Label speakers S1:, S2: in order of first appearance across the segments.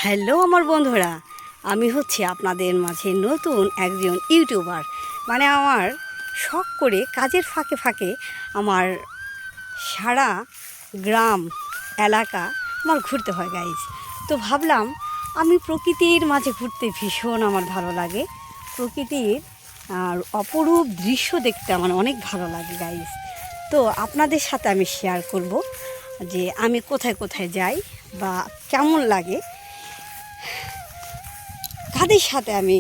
S1: Hello আমার বন্ধুরা, আমি হচ্ছি আপনাদের মাঝে নতুন একজন ইউটিউবার। আমার শখ করে কাজের ফাঁকে ফাঁকে আমার সারা গ্রাম এলাকা আমার ঘুরতে হয় গাইজ। তো ভাবলাম আমি প্রকৃতির মাঝে ঘুরতে ভীষণ আমার ভালো লাগে। প্রকৃতির আর অপরূপ দৃশ্য দেখতে আমার অনেক ভালো লাগে গাইজ। তো আপনাদের সাথে আমি শেয়ার করব যে আমি কোথায় কোথায় যাই বা কেমন লাগে, কাদের সাথে আমি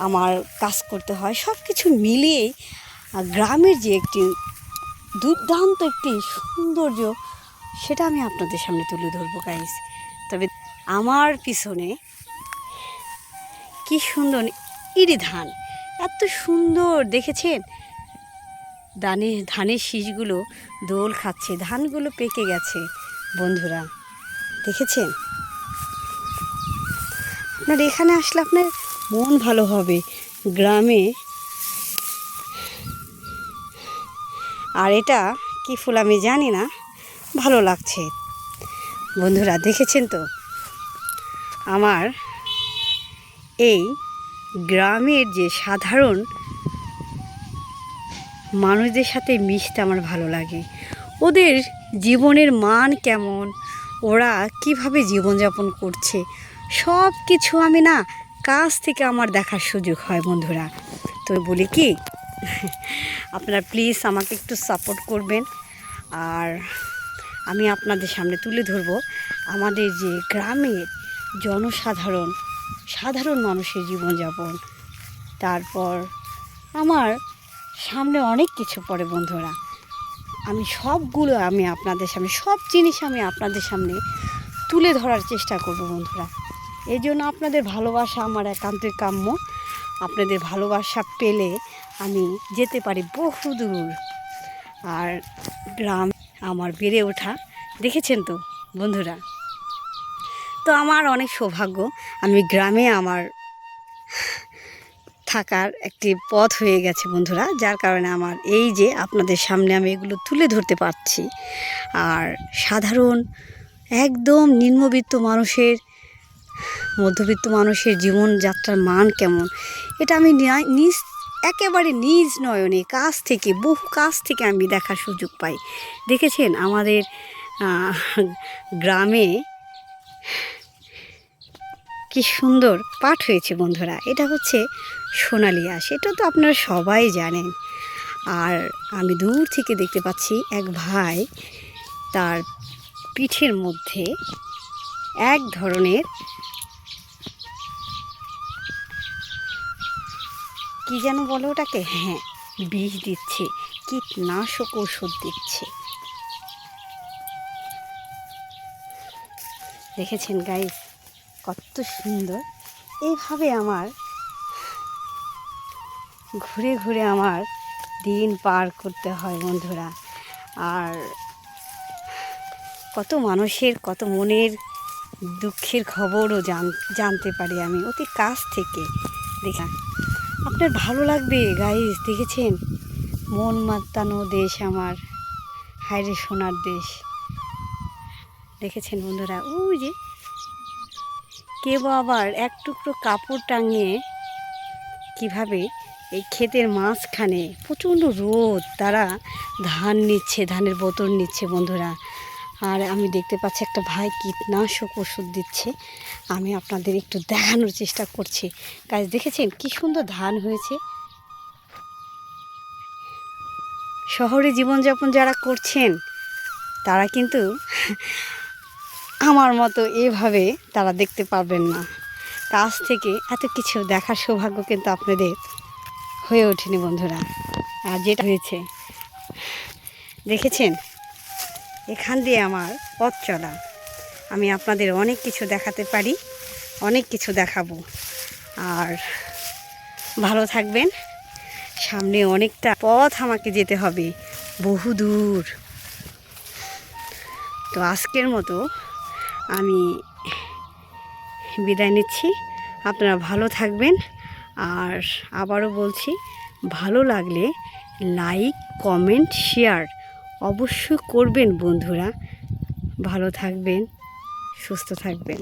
S1: আমার কাজ করতে হয়, সব কিছু মিলিয়েই গ্রামের যে একটি দুর্দান্ত একটি সৌন্দর্য, সেটা আমি আপনাদের সামনে তুলে ধরবো গাইস। তবে আমার পিছনে কি সুন্দর ইরি ধান, এত সুন্দর দেখেছেন? ধানের শীষগুলো দোল খাচ্ছে, ধানগুলো পেকে গেছে বন্ধুরা, দেখেছেন? আপনার এখানে আসলে আপনার মন ভালো হবে গ্রামে। আর এটা কি ফুল আমি জানি না, ভালো লাগছে বন্ধুরা, দেখেছেন তো? আমার এই গ্রামের যে সাধারণ মানুষদের সাথে মিশতে আমার ভালো লাগে। ওদের জীবনের মান কেমন, ওরা কিভাবে জীবনযাপন করছে, সব কিছু আমি না কাছ থেকে আমার দেখার সুযোগ হয় বন্ধুরা। তো বলি কি, আপনারা প্লিজ আমাকে একটু সাপোর্ট করবেন। আর আমি আপনাদের সামনে তুলে ধরব আমাদের যে গ্রামের সাধারণ মানুষের জীবনযাপন। তারপর আমার সামনে অনেক কিছু পড়ে বন্ধুরা, আমি সবগুলো আপনাদের সামনে, সব জিনিস আমি আপনাদের সামনে তুলে ধরার চেষ্টা করব বন্ধুরা। এই জন্য আপনাদের ভালোবাসা আমার একান্তই কাম্য। আপনাদের ভালোবাসা পেলে আমি যেতে পারি বহুদূর। আর গ্রাম আমার বেড়ে ওঠা, দেখেছেন তো বন্ধুরা। তো আমার অনেক সৌভাগ্য, আমি গ্রামে আমার থাকার একটি পথ হয়ে গেছে বন্ধুরা, যার কারণে আমার এই যে আপনাদের সামনে আমি এগুলো তুলে ধরতে পারছি। আর সাধারণ একদম নিম্নবিত্ত মানুষের, মধ্যবিত্ত মানুষের জীবনযাত্রার মান কেমন, এটা আমি একেবারে নিজ নয়নে বহু কাছ থেকে আমি দেখার সুযোগ পাই। দেখেছেন আমাদের গ্রামে কি সুন্দর পাট হয়েছে বন্ধুরা, এটা হচ্ছে সোনালি আঁশ, এটা তো আপনারা সবাই জানেন। আর আমি দূর থেকে দেখতে পাচ্ছি এক ভাই, তার পিঠের মধ্যে এক ধরনের কি যেন বলে ওটাকে, হ্যাঁ, বিষ দিচ্ছে, কীটনাশক ঔষধ দিচ্ছে। দেখেছেন গাইস কত সুন্দর। এইভাবে আমার ঘুরে ঘুরে আমার দিন পার করতে হয় বন্ধুরা। আর কত মানুষের কত মনের দুঃখের খবরও জানতে পারি আমি অতি কাছ থেকে। দেখা আপনার ভালো লাগবে গাইস, দেখেছেন? মন মাতানো দেশ আমার, হায়রে সোনার দেশ। দেখেছেন বন্ধুরা, ওই যে কেউ আবার এক টুকরো কাপড় টাঙিয়ে কিভাবে এই ক্ষেতের মাঝখানে প্রচণ্ড রোদ, তারা ধানের বোতল নিচ্ছে বন্ধুরা। আর আমি দেখতে পাচ্ছি একটা ভাই কীটনাশক ওষুধ দিচ্ছে, আমি আপনাদের একটু দেখানোর চেষ্টা করছি। কাজ দেখেছেন কি সুন্দর ধান হয়েছে। শহরে জীবনযাপন যারা করছেন তারা কিন্তু আমার মতো এভাবে তারা দেখতে পারবেন না। কাছ থেকে এত কিছু দেখার সৌভাগ্য কিন্তু আপনাদের হয়ে ওঠেনি বন্ধুরা। আর যেটা হয়েছে দেখেছেন, এখান দিয়ে আমার পথ চলা, আমি আপনাদের অনেক কিছু দেখাতে পারি, অনেক কিছু দেখাবো। আর ভালো থাকবেন, সামনে অনেকটা পথ আমাকে যেতে হবে, বহু দূর। তো আজকের মতো আমি বিদায় নিচ্ছি, আপনারা ভালো থাকবেন। আর আবারও বলছি, ভালো লাগলে লাইক, কমেন্ট, শেয়ার অবশ্যই করবেন বন্ধুরা। ভালো থাকবেন, সুস্থ থাকবেন।